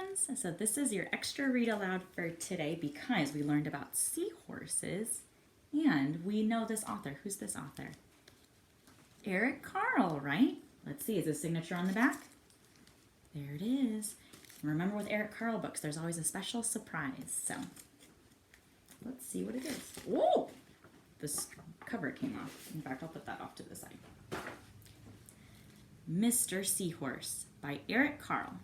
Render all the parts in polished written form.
friends. So this is your extra read aloud for today because we learned about seahorses and we know this author. Who's this author? Eric Carle, right? Let's see, is his signature on the back? There it is. Remember with Eric Carle books, there's always a special surprise. So let's see what it is. Whoa! This cover came off. In fact, I'll put that off to the side. Mr. Seahorse by Eric Carle.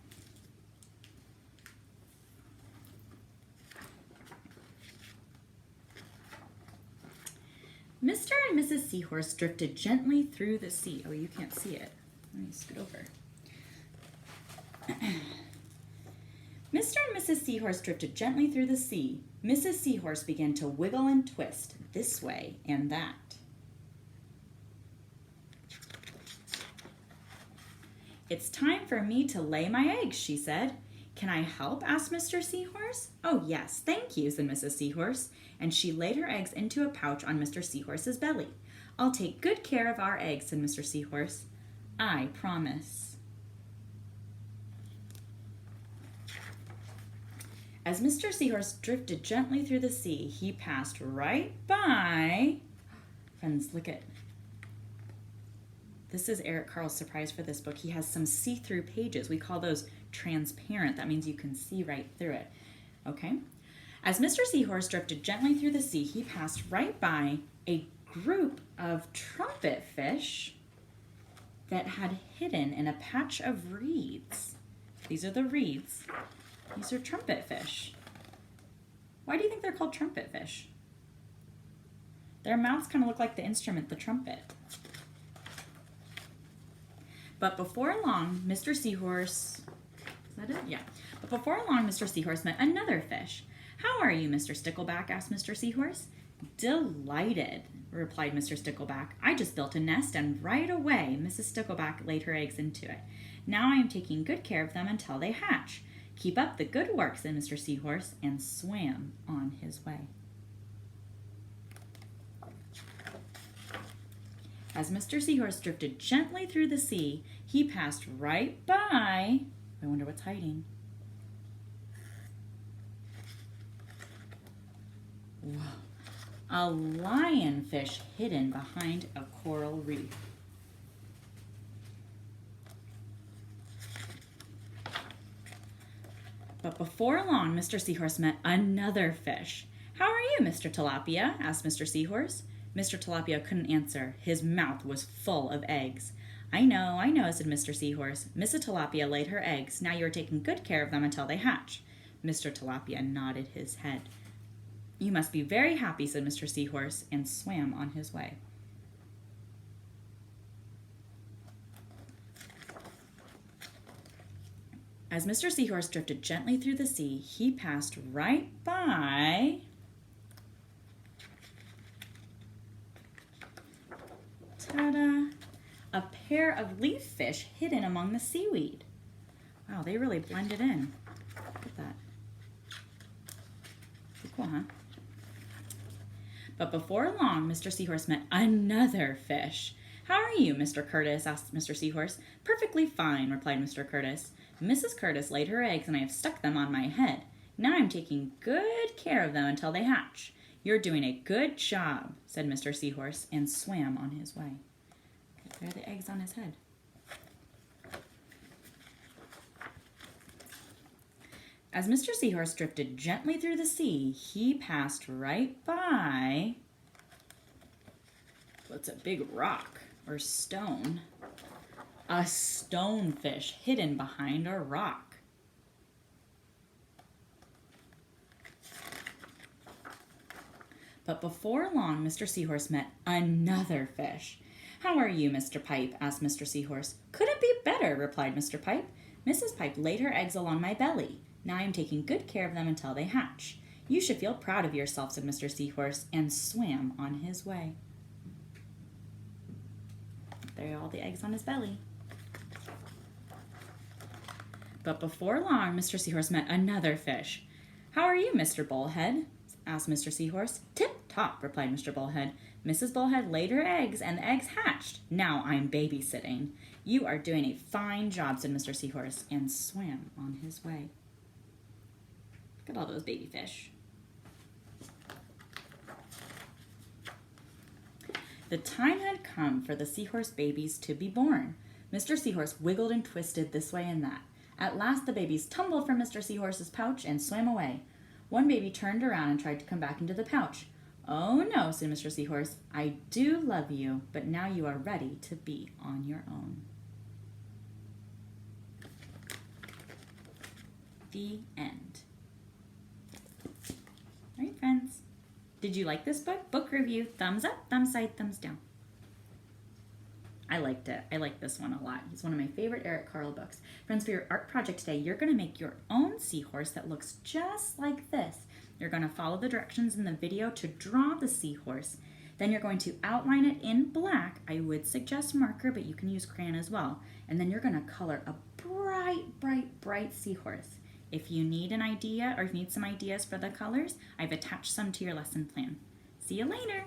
Mr. and Mrs. Seahorse drifted gently through the sea. Oh, you can't see it. Let me scoot over. Mr. and Mrs. Seahorse drifted gently through the sea. Mrs. Seahorse began to wiggle and twist this way and that. "It's time for me to lay my eggs," she said. "Can I help?" asked Mr. Seahorse. "Oh, yes, thank you," said Mrs. Seahorse, and she laid her eggs into a pouch on Mr. Seahorse's belly. "I'll take good care of our eggs," said Mr. Seahorse. "I promise." As Mr. Seahorse drifted gently through the sea, he passed right by... Friends, look at... This is Eric Carle's surprise for this book. He has some see-through pages. We call those transparent. That means you can see right through it. Okay? As Mr. Seahorse drifted gently through the sea, he passed right by a group of trumpet fish that had hidden in a patch of reeds. These are the reeds. These are trumpet fish. Why do you think they're called trumpet fish? Their mouths kind of look like the instrument, the trumpet. But before long, Mr. Seahorse, is that it? Yeah. But before long, Mr. Seahorse met another fish. "How are you, Mr. Stickleback?" asked Mr. Seahorse. "Delighted," replied Mr. Stickleback. "I just built a nest and right away Mrs. Stickleback laid her eggs into it. Now I am taking good care of them until they hatch. Keep up the good work," said Mr. Seahorse, and swam on his way. As Mr. Seahorse drifted gently through the sea, he passed right by... I wonder what's hiding. Whoa. A lionfish hidden behind a coral reef. But before long, Mr. Seahorse met another fish. "How are you, Mr. Tilapia?" asked Mr. Seahorse. Mr. Tilapia couldn't answer. His mouth was full of eggs. I know, said Mr. Seahorse. "Mrs. Tilapia laid her eggs. Now you are taking good care of them until they hatch." Mr. Tilapia nodded his head. "You must be very happy," said Mr. Seahorse, and swam on his way. As Mr. Seahorse drifted gently through the sea, he passed right by... Ta-da! A pair of leaf fish hidden among the seaweed. Wow, they really blended in. Look at that. Pretty cool, huh? But before long, Mr. Seahorse met another fish. "How are you, Mr. Curtis?" asked Mr. Seahorse. "Perfectly fine," replied Mr. Curtis. "Mrs. Curtis laid her eggs and I have stuck them on my head. Now I'm taking good care of them until they hatch. You're doing a good job," said Mr. Seahorse, and swam on his way. There are the eggs on his head. As Mr. Seahorse drifted gently through the sea, he passed right by... What's a big rock or stone? A stonefish hidden behind a rock. But before long, Mr. Seahorse met another fish. "How are you, Mr. Pipe?" asked Mr. Seahorse. "Couldn't be better," replied Mr. Pipe. "Mrs. Pipe laid her eggs along my belly. Now I am taking good care of them until they hatch. You should feel proud of yourself," said Mr. Seahorse, and swam on his way. There are all the eggs on his belly. But before long, Mr. Seahorse met another fish. "How are you, Mr. Bullhead?" asked Mr. Seahorse. "Tip-top," replied Mr. Bullhead. "Mrs. Bullhead laid her eggs, and the eggs hatched. Now I'm babysitting." "You are doing a fine job," said Mr. Seahorse, and swam on his way. Look at all those baby fish. The time had come for the Seahorse babies to be born. Mr. Seahorse wiggled and twisted this way and that. At last the babies tumbled from Mr. Seahorse's pouch and swam away. One baby turned around and tried to come back into the pouch. "Oh no," said Mr. Seahorse. "I do love you, but now you are ready to be on your own." The end. All right, friends. Did you like this book? Book review, thumbs up, thumbs side, thumbs down. I liked it. I like this one a lot. It's one of my favorite Eric Carle books. Friends, for your art project today, you're going to make your own seahorse that looks just like this. You're going to follow the directions in the video to draw the seahorse. Then you're going to outline it in black. I would suggest marker, but you can use crayon as well. And then you're going to color a bright, bright, bright seahorse. If you need an idea or if you need some ideas for the colors, I've attached some to your lesson plan. See you later.